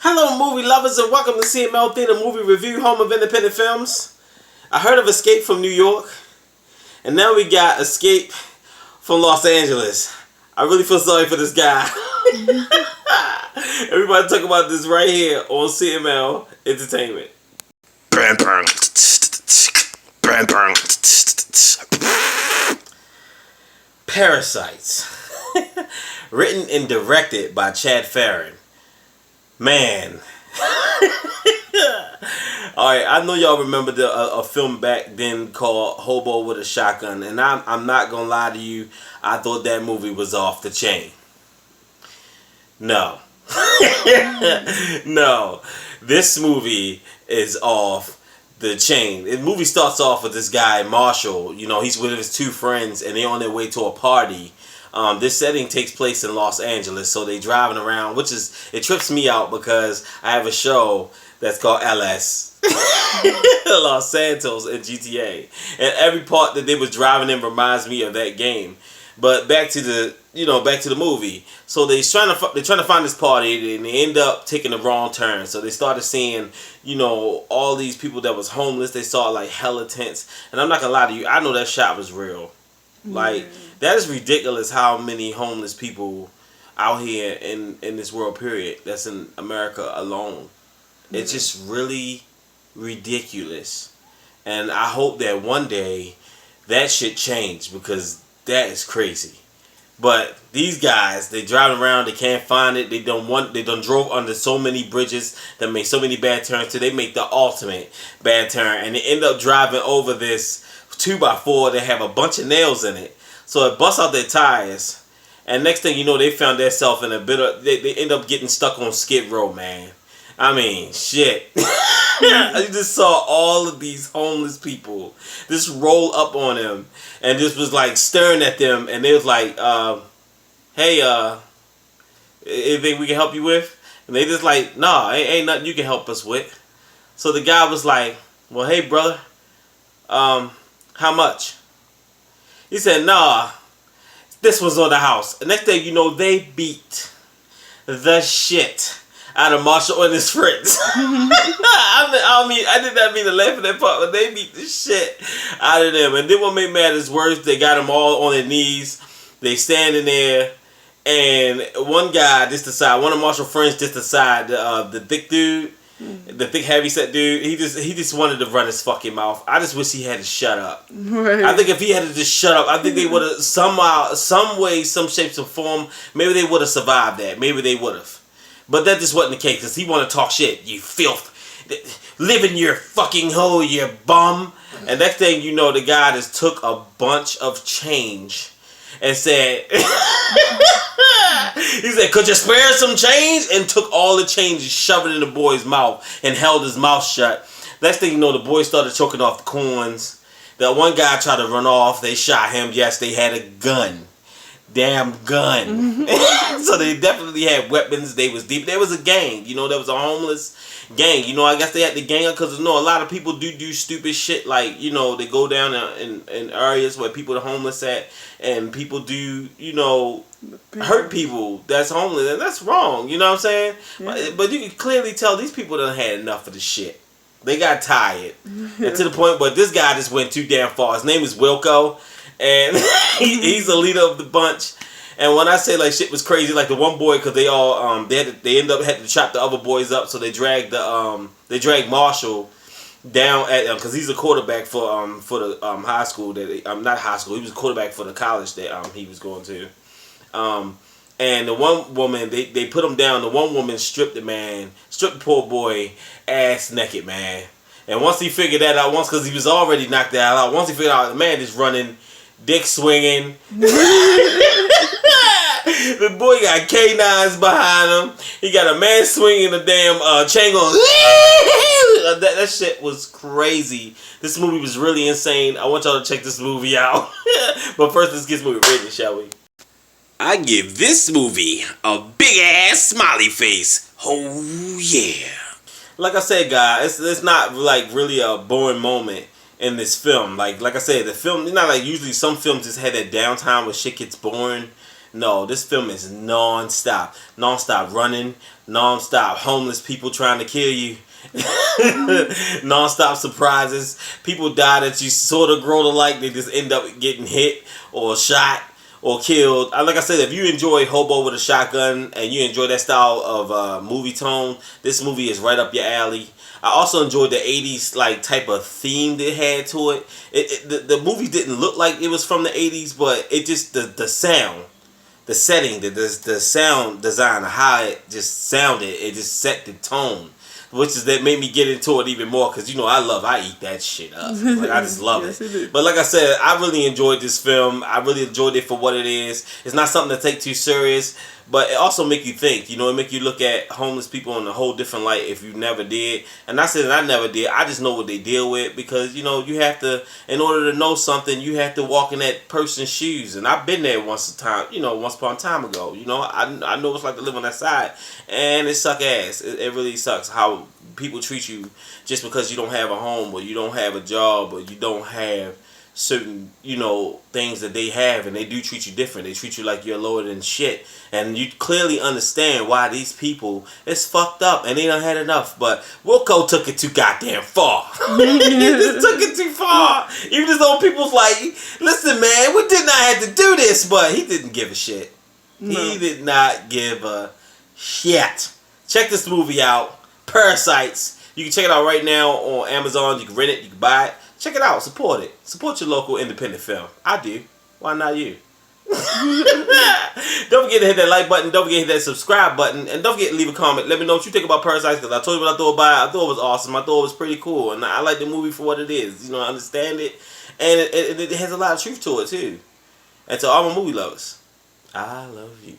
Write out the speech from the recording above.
Hello, movie lovers, and welcome to CML Theater Movie Review, home of independent films. I heard of Escape from New York, and now we got Escape from Los Angeles. I really feel sorry for this guy. Everybody talk about this right here on CML Entertainment. Parasites. Written and directed by Ferrin. Man. Alright, I know y'all remember a film back then called Hobo with a Shotgun, and I'm not gonna lie to you, I thought that movie was off the chain. No. No. This movie is off the chain. The movie starts off with this guy, Marshall. You know, he's with his two friends, and they're on their way to a party. This setting takes place in Los Angeles, so they driving around, which is, it trips me out because I have a show that's called LS, Los Santos and GTA, and every part that they was driving in reminds me of that game. But back to the movie. So they're trying to find this party, and they end up taking the wrong turn. So they started seeing, all these people that was homeless. They saw like hella tents, and I'm not gonna lie to you, I know that shot was real. Like, that is ridiculous how many homeless people out here in this world, period, that's in America alone. It's just really ridiculous. And I hope that one day that shit change, because that is crazy. But these guys, they driving around, they can't find it. They done drove under so many bridges that make so many bad turns till they make the ultimate bad turn. And they end up driving over this 2x4 that have a bunch of nails in it. So it busts out their tires. And next thing you know, they found themselves in a bit of... They end up getting stuck on Skid Row, man. I mean, shit. I just saw all of these homeless people just roll up on them. And just was like staring at them. And they was like, hey, anything we can help you with? And they just like, nah, ain't nothing you can help us with. So the guy was like, well, hey, brother, how much? He said, nah, this was on the house. And next thing you know, they beat the shit out of Marshall and his friends. I did not mean to laugh at that part, but they beat the shit out of them. And then what made matters worse, they got them all on their knees. They standing there, and one guy just decided, one of Marshall's friends just decided, the thick dude, the thick heavyset dude, he just wanted to run his fucking mouth. I just wish he had to shut up. Right. I think if he had to just shut up, I think they would have somehow, some way, some shape, some form, maybe they would have survived that. Maybe they would have. But that just wasn't the case, because he wanted to talk shit. You filth. Live in your fucking hole, you bum. And next thing you know, the guy just took a bunch of change and said, he said, could you spare some change? And took all the change and shoved it in the boy's mouth and held his mouth shut. Next thing you know, the boy started choking off the coins. That one guy tried to run off. They shot him. Yes, they had a gun. Damn gun. So they definitely had weapons. They was deep. There was a gang. There was a homeless gang. I guess they had the gang up because a lot of people do stupid shit. Like, they go down in areas where people are homeless at, and people do, hurt people that's homeless, and that's wrong. You know what I'm saying? Yeah. But you can clearly tell these people done had enough of the shit. They got tired. And to the point where this guy just went too damn far. His name is Wilco. And he's the leader of the bunch. And when I say like shit was crazy, like the one boy, because they all they end up had to chop the other boys up, so they dragged Marshall down at because he's a quarterback for the high school that not high school, he was a quarterback for the college that he was going to. And the one woman, they put him down. The one woman stripped the poor boy ass naked, man. And once he figured that out, because he was already knocked out, once he figured out the man is running, dick swinging. The boy got K9s behind him. He got a man swinging a damn chain going. That shit was crazy. This movie was really insane. I want y'all to check this movie out. But first, let's get this movie rated, shall we? I give this movie a big ass smiley face. Oh yeah. Like I said, guys, it's not like really a boring moment in this film. Like I said, the film, it's not like usually some films just had that downtime where shit gets boring. No, this film is non-stop running, Non-stop homeless people trying to kill you. Non-stop surprises. People die that you sort of grow to like. They just end up getting hit or shot or killed. Like I said, if you enjoy Hobo with a Shotgun and you enjoy that style of movie tone, this movie is right up your alley. I also enjoyed the 80s like type of theme they had to it. The movie didn't look like it was from the 80s, but it just the sound, the setting, the sound design, how it just sounded, it just set the tone, which is that made me get into it even more because I eat that shit up. Like, I just love it. But like I said, I really enjoyed this film. I really enjoyed it for what it is. It's not something to take too serious, but it also make you think. It make you look at homeless people in a whole different light if you never did. And I said I never did. I just know what they deal with because you have to, in order to know something, you have to walk in that person's shoes. And I've been there once upon a time ago. I know what it's like to live on that side, and it suck ass. It really sucks how people treat you just because you don't have a home or you don't have a job or you don't have certain things that they have, and they do treat you different. They treat you like you're lower than shit, and you clearly understand why these people, it's fucked up and they done had enough. But Wilco took it too goddamn far. He just took it too far. Even though people's like, listen man, we did not have to do this, but he didn't give a shit. No. He did not give a shit. Check this movie out, Parasites. You can check it out right now on Amazon. You can rent it, you can buy it. Check it out. Support it. Support your local independent film. I do. Why not you? Don't forget to hit that like button. Don't forget to hit that subscribe button. And don't forget to leave a comment. Let me know what you think about Parasites, because I told you what I thought about it. I thought it was awesome. I thought it was pretty cool. And I like the movie for what it is. I understand it. And it has a lot of truth to it, too. And to all my movie lovers, I love you.